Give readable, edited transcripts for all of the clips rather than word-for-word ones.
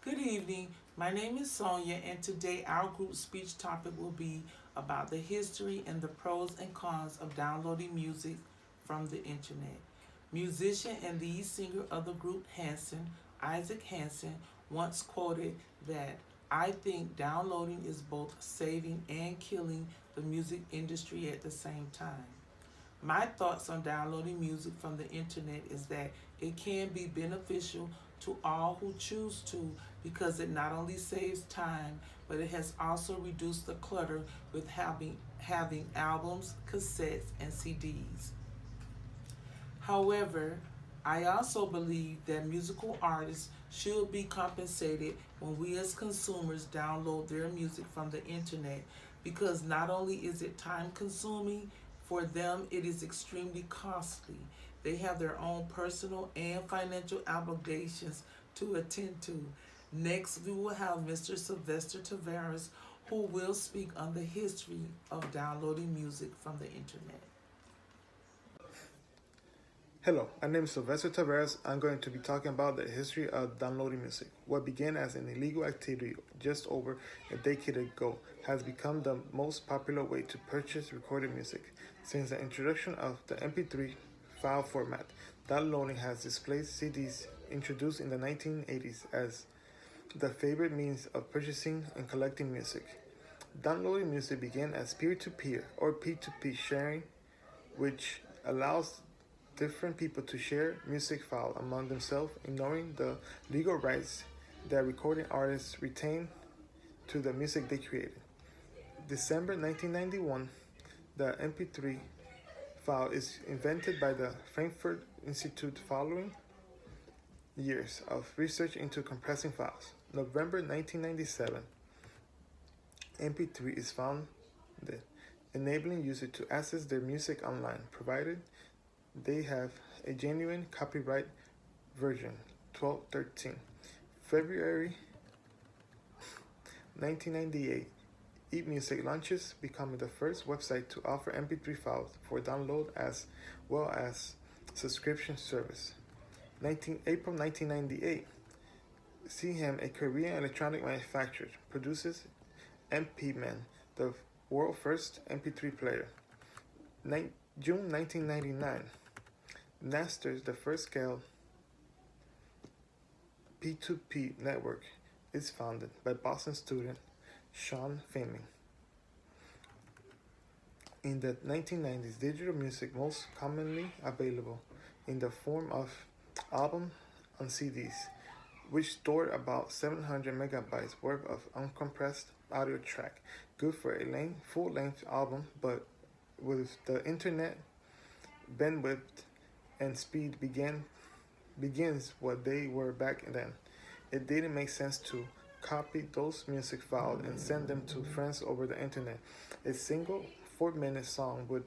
Good evening. My name is Sonja, and today our group speech topic will be about the history and the pros and cons of downloading music from the internet. Musician and lead singer of the group Hanson, Isaac Hanson, once quoted that I think downloading is both saving and killing the music industry at the same time. My thoughts on downloading music from the internet is that it can be beneficial to all who choose to because it not only saves time, but it has also reduced the clutter with having albums, cassettes, and CDs. However, I also believe that musical artists should be compensated when we as consumers download their music from the internet because not only is it time consuming, for them it is extremely costly. They have their own personal and financial obligations to attend to. Next, we will have Mr. Sylvester Tavares, who will speak on the history of downloading music from the internet. Hello, my name is Sylvester Tavares. I'm going to be talking about the history of downloading music. What began as an illegal activity just over a decade ago has become the most popular way to purchase recorded music. Since the introduction of the MP3 file format, downloading has displaced CDs introduced in the 1980s as the favorite means of purchasing and collecting music. Downloading music began as peer-to-peer or P2P sharing, which allows different people to share music files among themselves, ignoring the legal rights that recording artists retain to the music they created. December 1991, the MP3 file is invented by the Frankfurt Institute following years of research into compressing files. November 1997, MP3 is founded, enabling users to access their music online, provided they have a genuine copyright version, 1213. February 1998, eMusic launches, becoming the first website to offer MP3 files for download as well as subscription service. April 1998, CM, a Korean electronic manufacturer, produces MP-Man, the world's first MP3 player. June 1999, Napster, the first scale P2P network, is founded by Boston student Sean Fleming. In the 1990s, digital music most commonly available in the form of album on CDs, which stored about 700 megabytes worth of uncompressed audio track, good for a full-length album, but with the internet bandwidth and speed begins what they were back then. It didn't make sense to copy those music files and send them to friends over the internet. A single 4-minute song would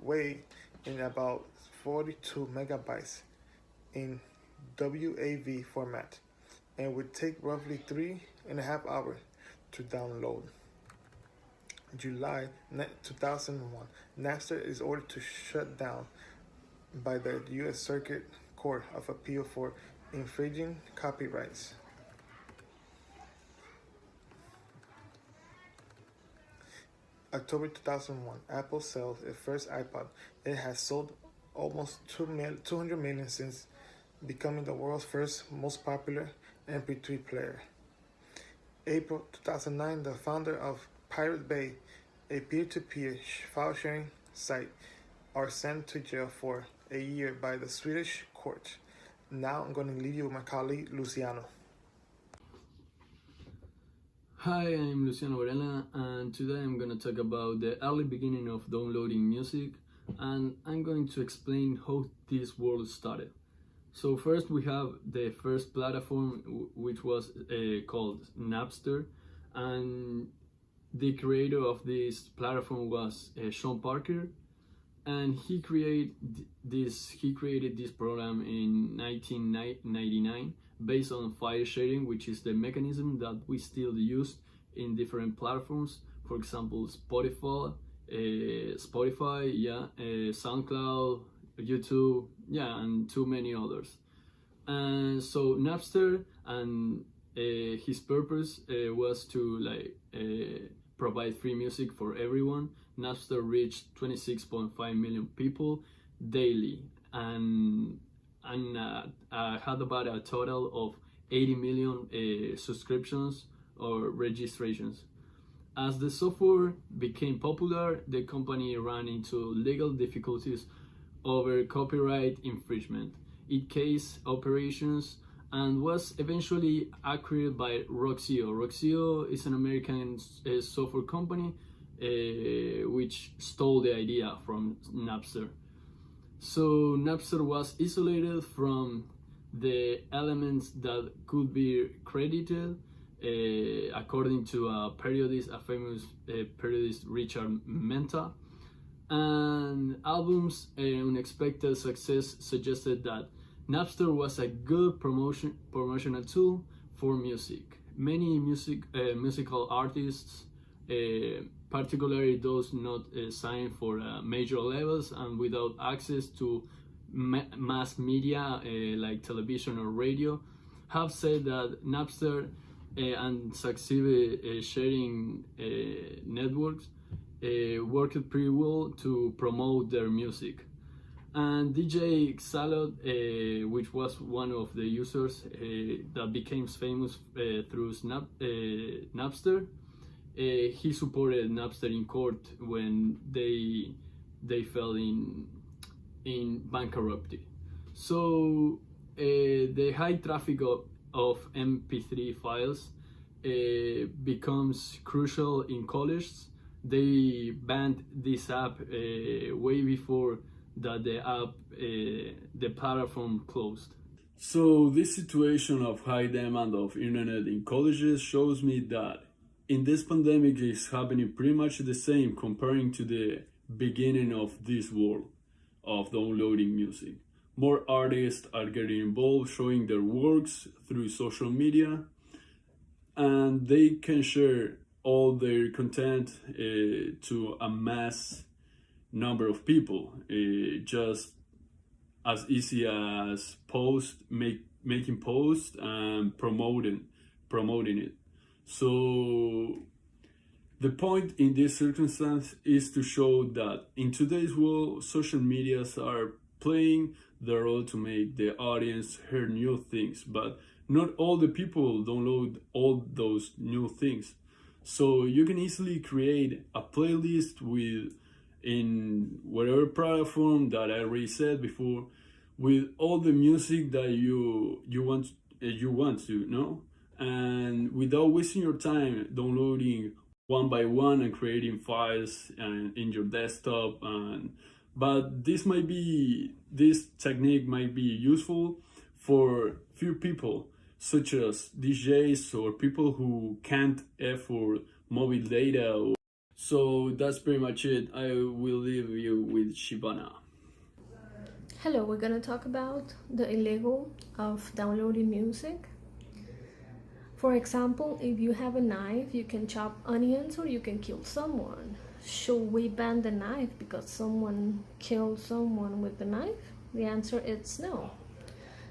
weigh in about 42 megabytes in WAV format and would take roughly 3.5 hours to download. July 2001, Napster is ordered to shut down by the U.S. Circuit Court of Appeal for infringing copyrights. October 2001, Apple sells its first iPod. It has sold almost 200 million since becoming the world's first most popular MP3 player. April 2009, the founder of Pirate Bay, a peer-to-peer file sharing site, are sent to jail for a year by the Swedish court. Now I'm going to leave you with my colleague Luciano. Hi, I'm Luciano Varela, and today I'm going to talk about the early beginning of downloading music, and I'm going to explain how this world started. So first we have the first platform, which was called Napster, and the creator of this platform was Sean Parker, and he created this program in 1999 based on file sharing, which is the mechanism that we still use in different platforms. For example, Spotify, SoundCloud, YouTube, and too many others. And so Napster and his purpose was to provide free music for everyone. Napster reached 26.5 million people daily and had about a total of 80 million subscriptions or registrations. As the software became popular, the company ran into legal difficulties over copyright infringement, it cased operations, and was eventually acquired by Roxio. Roxio is an American software company which stole the idea from Napster. So Napster was isolated from the elements that could be credited, according to a famous periodist, Richard Menta. And album's unexpected success suggested that Napster was a good promotional tool for music. Many musical artists, particularly those not signed for major labels and without access to mass media like television or radio, have said that Napster and succeeded sharing networks worked pretty well to promote their music. And DJ Xalot, which was one of the users that became famous through Napster, he supported Napster in court when they fell in bankruptcy. So the high traffic of MP3 files becomes crucial in colleges. They banned this app way before that the platform closed. So this situation of high demand of internet in colleges shows me that in this pandemic is happening pretty much the same comparing to the beginning of this world of downloading music. More artists are getting involved, showing their works through social media, and they can share all their content to a mass number of people, just as easy as making posts and promoting it. So the point in this circumstance is to show that in today's world, social medias are playing their role to make the audience hear new things, but not all the people download all those new things. So you can easily create a playlist in whatever platform that I already said before, with all the music that you want to know, and without wasting your time downloading one by one and creating files in your desktop. But this technique might be useful for few people, such as DJs or people who can't afford mobile data. So that's pretty much it. I will leave you with Giovanna. Hello, we're gonna talk about the illegal of downloading music. For example, if you have a knife, you can chop onions or you can kill someone. Should we ban the knife because someone killed someone with the knife? The answer is no.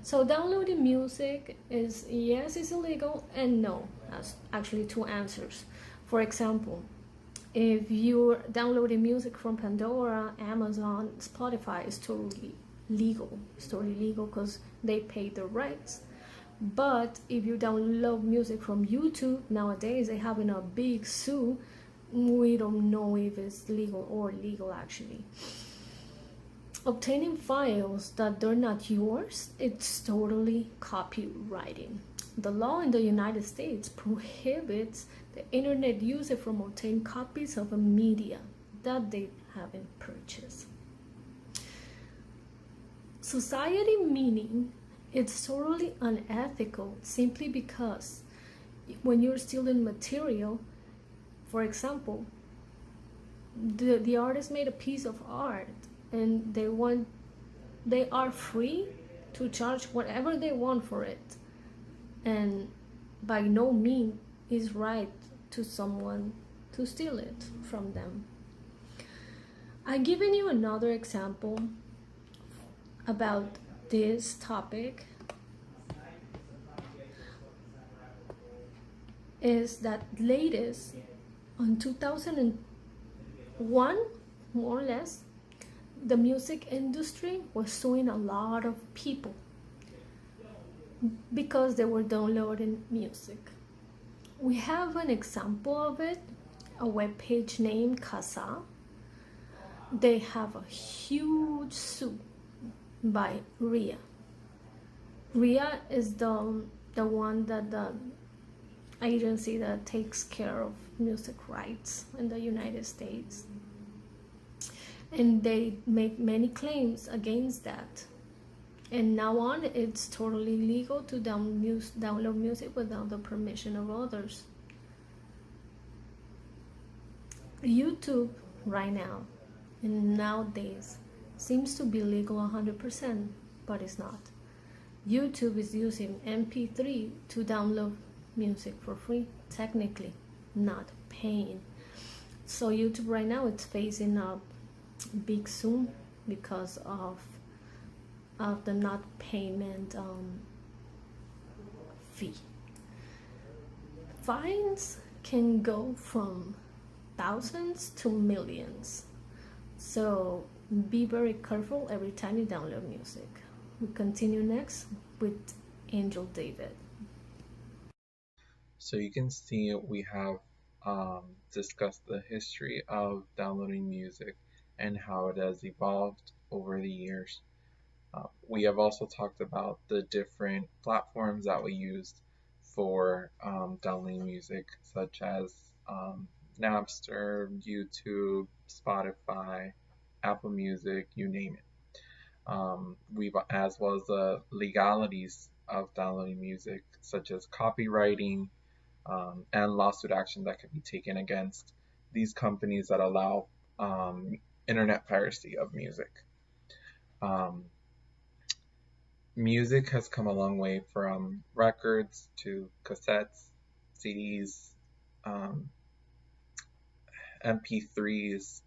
So downloading music is yes, it's illegal, and no. That's actually two answers. For example, if you're downloading music from Pandora, Amazon, Spotify, it's totally legal. It's totally legal because they pay the rights. But if you download music from YouTube, nowadays they're having a big suit. We don't know if it's legal or illegal actually. Obtaining files that they're not yours, it's totally copywriting. The law in the United States prohibits the internet user from obtaining copies of a media that they haven't purchased. Society meaning it's totally unethical simply because when you're stealing material, for example, the artist made a piece of art and they are free to charge whatever they want for it, and by no means is right to someone to steal it from them. I've given you another example about this topic. is that latest on 2001, more or less, the music industry was suing a lot of people because they were downloading music. We have an example of it, a web page named Casa. They have a huge suit by RIA. RIA is the one that the agency that takes care of music rights in the United States. And they make many claims against that. And now on, it's totally legal to download music without the permission of others. YouTube right now, and nowadays, seems to be legal 100%, but it's not. YouTube is using MP3 to download music for free, technically, not paying. So YouTube right now, it's facing a big soon because of the not payment fee. Fines can go from thousands to millions, so be very careful every time you download music. We continue next with Angeldavid. So you can see we have discussed the history of downloading music and how it has evolved over the years. We have also talked about the different platforms that we used for downloading music, such as Napster, YouTube, Spotify, Apple Music, you name it. As well as the legalities of downloading music, such as copywriting and lawsuit action that could be taken against these companies that allow internet piracy of music. Music has come a long way from records to cassettes, CDs, MP3s,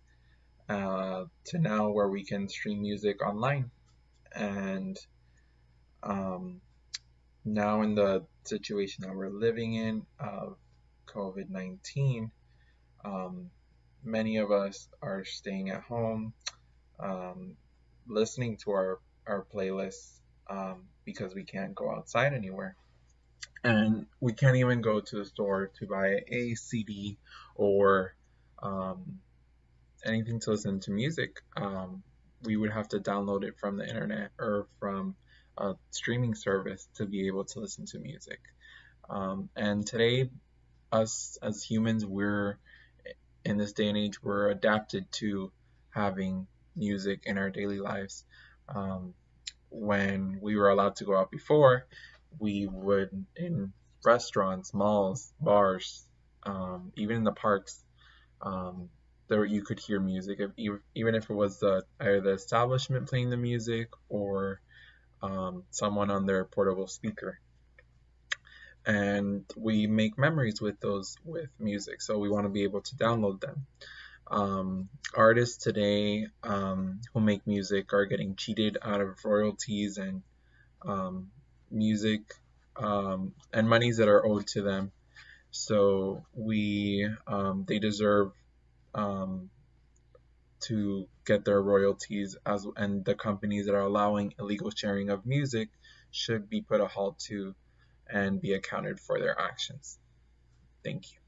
to now where we can stream music online. And now in the situation that we're living in of COVID-19, many of us are staying at home, listening to our playlists because we can't go outside anywhere. And we can't even go to the store to buy a CD or anything to listen to music. We would have to download it from the internet or from a streaming service to be able to listen to music. And today, us as humans, we're in this day and age, we're adapted to having music in our daily lives. When we were allowed to go out before, we would, in restaurants, malls, bars, even in the parks, there you could hear music, even if it was either the establishment playing the music or someone on their portable speaker. And we make memories with music, so we want to be able to download them. Artists today who make music are getting cheated out of royalties and music and monies that are owed to them. So they deserve to get their royalties, and the companies that are allowing illegal sharing of music should be put a halt to and be accounted for their actions. Thank you.